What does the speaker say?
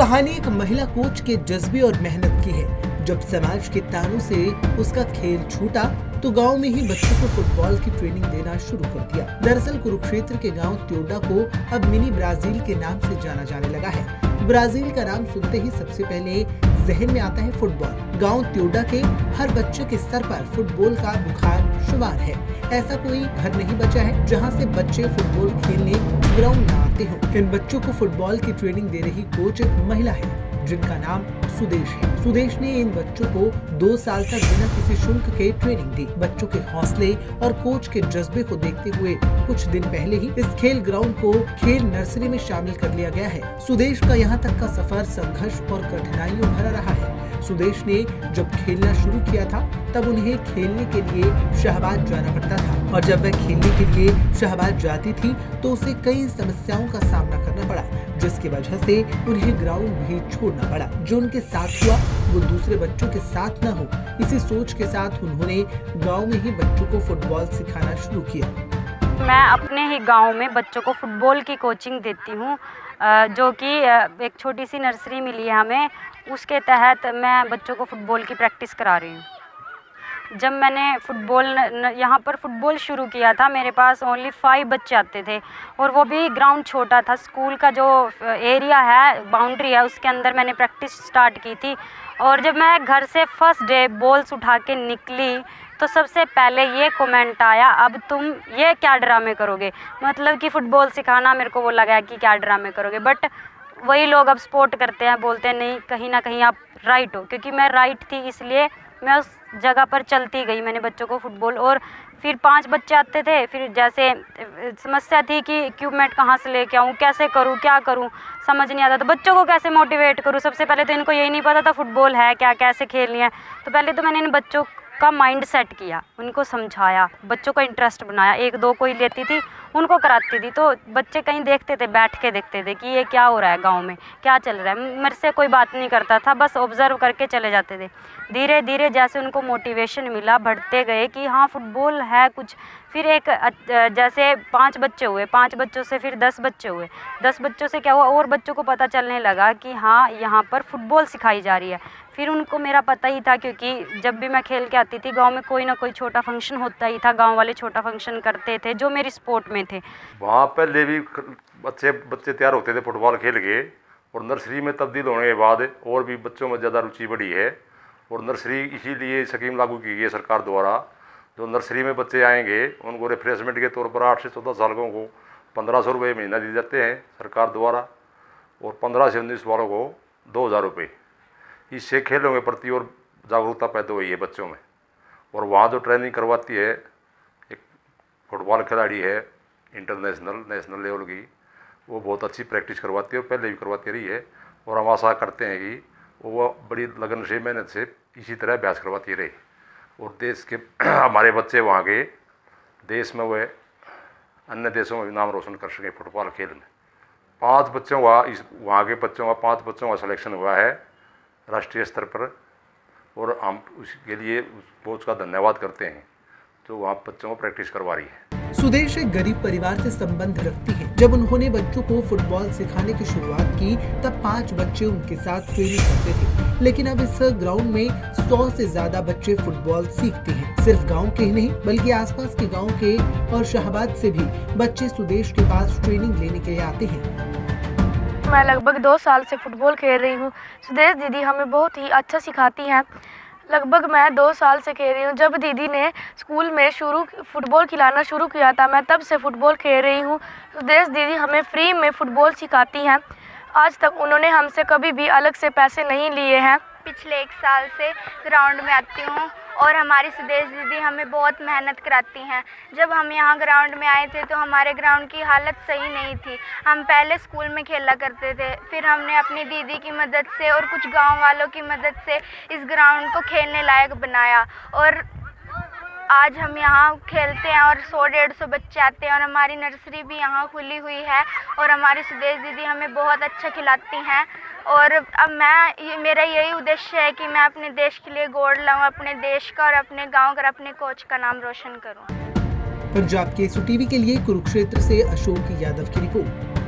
कहानी एक महिला कोच के जज्बे और मेहनत की है। जब समाज के तानों से उसका खेल छूटा तो गांव में ही बच्चों को फुटबॉल की ट्रेनिंग देना शुरू कर दिया। दरअसल कुरुक्षेत्र के गांव त्योडा को अब मिनी ब्राजील के नाम से जाना जाने लगा है। ब्राजील का नाम सुनते ही सबसे पहले जहन में आता है फुटबॉल। गांव त्योडा के हर बच्चे के स्तर पर फुटबॉल का बुखार शुमार है। ऐसा कोई घर नहीं बचा है जहां से बच्चे फुटबॉल खेलने ग्राउंड न आते हों। इन बच्चों को फुटबॉल की ट्रेनिंग दे रही कोच एक महिला है जिनका नाम सुदेश है। सुदेश ने इन बच्चों को 2 साल तक बिना किसी शुल्क के ट्रेनिंग दी। बच्चों के हौसले और कोच के जज्बे को देखते हुए कुछ दिन पहले ही इस खेल ग्राउंड को खेल नर्सरी में शामिल कर लिया गया है। सुदेश का यहाँ तक का सफर संघर्ष और कठिनाइयों भरा रहा है। सुदेश ने जब खेलना शुरू किया था तब उन्हें खेलने के लिए शाहबाद जाना पड़ता था और जब वह खेलने के लिए शाहबाद जाती थी तो उसे कई समस्याओं का सामना करना पड़ा, जिसकी वजह से उन्हें ग्राउंड भी छोड़ना पड़ा। जो उनके साथ हुआ वो दूसरे बच्चों के साथ न हो, इसी सोच के साथ उन्होंने गाँव में ही बच्चों को फुटबॉल सिखाना शुरू किया। मैं अपने ही गांव में बच्चों को फुटबॉल की कोचिंग देती हूं, जो कि एक छोटी सी नर्सरी मिली है हमें। उसके तहत मैं बच्चों को फुटबॉल की प्रैक्टिस करा रही हूं। जब मैंने यहाँ पर फुटबॉल शुरू किया था मेरे पास ओनली 5 बच्चे आते थे और वो भी ग्राउंड छोटा था। स्कूल का जो एरिया है, बाउंड्री है, उसके अंदर मैंने प्रैक्टिस स्टार्ट की थी। और जब मैं घर से फर्स्ट डे बॉल्स उठा के निकली तो सबसे पहले ये कमेंट आया, अब तुम ये क्या ड्रामे करोगे। मतलब कि फ़ुटबॉल सिखाना मेरे को वो लगा कि क्या ड्रामे करोगे। बट वही लोग अब सपोर्ट करते हैं, बोलते हैं नहीं कहीं ना कहीं आप राइट हो। क्योंकि मैं राइट थी इसलिए मैं उस जगह पर चलती गई। मैंने बच्चों को फुटबॉल, और फिर 5 बच्चे आते थे। फिर जैसे समस्या थी कि इक्विपमेंट कहाँ से लेके आऊँ, कैसे करूँ, क्या करूँ, समझ नहीं आता था। बच्चों को कैसे मोटिवेट करूँ। सबसे पहले तो इनको यही नहीं पता था फुटबॉल है क्या, कैसे खेलनी है। तो पहले तो मैंने इन बच्चों का माइंड सेट किया, उनको समझाया, बच्चों का इंटरेस्ट बनाया। 1-2 कोई लेती थी, उनको कराती थी। तो बच्चे कहीं देखते थे, बैठ के देखते थे कि ये क्या हो रहा है गांव में, क्या चल रहा है। मेरे से कोई बात नहीं करता था, बस ऑब्ज़र्व करके चले जाते थे। धीरे धीरे जैसे उनको मोटिवेशन मिला, बढ़ते गए कि हाँ फुटबॉल है कुछ। फिर जैसे 5 बच्चे हुए, 5 बच्चों से फिर 10 बच्चे हुए। 10 बच्चों से क्या हुआ, और बच्चों को पता चलने लगा कि हाँ यहाँ पर फुटबॉल सिखाई जा रही है। फिर उनको मेरा पता ही था, क्योंकि जब भी मैं खेल के आती थी गांव में कोई ना कोई छोटा फंक्शन होता ही था। गांव वाले छोटा फंक्शन करते थे जो मेरी स्पोर्ट में थे। वहाँ पहले भी बच्चे तैयार होते थे फुटबॉल खेल के, और नर्सरी में तब्दील होने के बाद और भी बच्चों में ज़्यादा रुचि बढ़ी है। और नर्सरी इसीलिए स्कीम लागू की गई है सरकार द्वारा। जो नर्सरी में बच्चे आएंगे उनको रिफ्रेशमेंट के तौर पर 8 से 14 साल को 1500 रुपये महीना दिए जाते हैं सरकार द्वारा, और 15 से 19 वालों को 2000 रुपये। इससे खेलों के प्रति और जागरूकता पैदा हुई है बच्चों में। और वहाँ जो ट्रेनिंग करवाती है, एक फुटबॉल खिलाड़ी है इंटरनेशनल नेशनल लेवल की, वो बहुत अच्छी प्रैक्टिस करवाती है और पहले भी करवाती रही है। और हम आशा करते हैं कि वो बड़ी लगन से, मेहनत से इसी तरह अभ्यास करवाती रहे और देश के हमारे बच्चे वहाँ के देश में वह अन्य देशों में भी नाम रोशन कर सकें फुटबॉल खेल में। 5 बच्चों का वहाँ के बच्चों का 5 बच्चों का सिलेक्शन हुआ है राष्ट्रीय स्तर पर, और हम उसके लिए कोच का धन्यवाद करते हैं जो वहाँ बच्चों को प्रैक्टिस करवा रही है। सुदेश एक गरीब परिवार से संबंध रखती है। जब उन्होंने बच्चों को फुटबॉल सिखाने की शुरुआत की तब 5 बच्चे उनके साथ ट्रेनिंग करते थे, लेकिन अब इस ग्राउंड में 100 से ज्यादा बच्चे फुटबॉल सीखते हैं। सिर्फ गांव के ही नहीं बल्कि आसपास के गांव के और शाहबाद से भी बच्चे सुदेश के पास ट्रेनिंग लेने के लिए आते हैं। मैं लगभग 2 साल से फुटबॉल खेल रही हूँ। सुदेश दीदी हमें बहुत ही अच्छा सिखाती हैं। लगभग मैं 2 साल से खेल रही हूँ। जब दीदी ने स्कूल में फुटबॉल खिलाना शुरू किया था, मैं तब से फुटबॉल खेल रही हूँ। सुदेश दीदी हमें फ्री में फुटबॉल सिखाती हैं। आज तक उन्होंने हमसे कभी भी अलग से पैसे नहीं लिए हैं। पिछले 1 साल से ग्राउंड में आती हूँ और हमारी सुदेश दीदी हमें बहुत मेहनत कराती हैं। जब हम यहाँ ग्राउंड में आए थे तो हमारे ग्राउंड की हालत सही नहीं थी। हम पहले स्कूल में खेला करते थे, फिर हमने अपनी दीदी की मदद से और कुछ गांव वालों की मदद से इस ग्राउंड को खेलने लायक बनाया। और आज हम यहाँ खेलते हैं और 100-150 बच्चे आते हैं। और हमारी नर्सरी भी यहाँ खुली हुई है और हमारी सुदेश दीदी हमें बहुत अच्छा खिलाती हैं। और अब मेरा यही उद्देश्य है कि मैं अपने देश के लिए गोल्ड लाऊं, अपने देश का और अपने गांव का, अपने कोच का नाम रोशन करूं। पंजाब केसरी टीवी के लिए कुरुक्षेत्र से अशोक यादव की रिपोर्ट।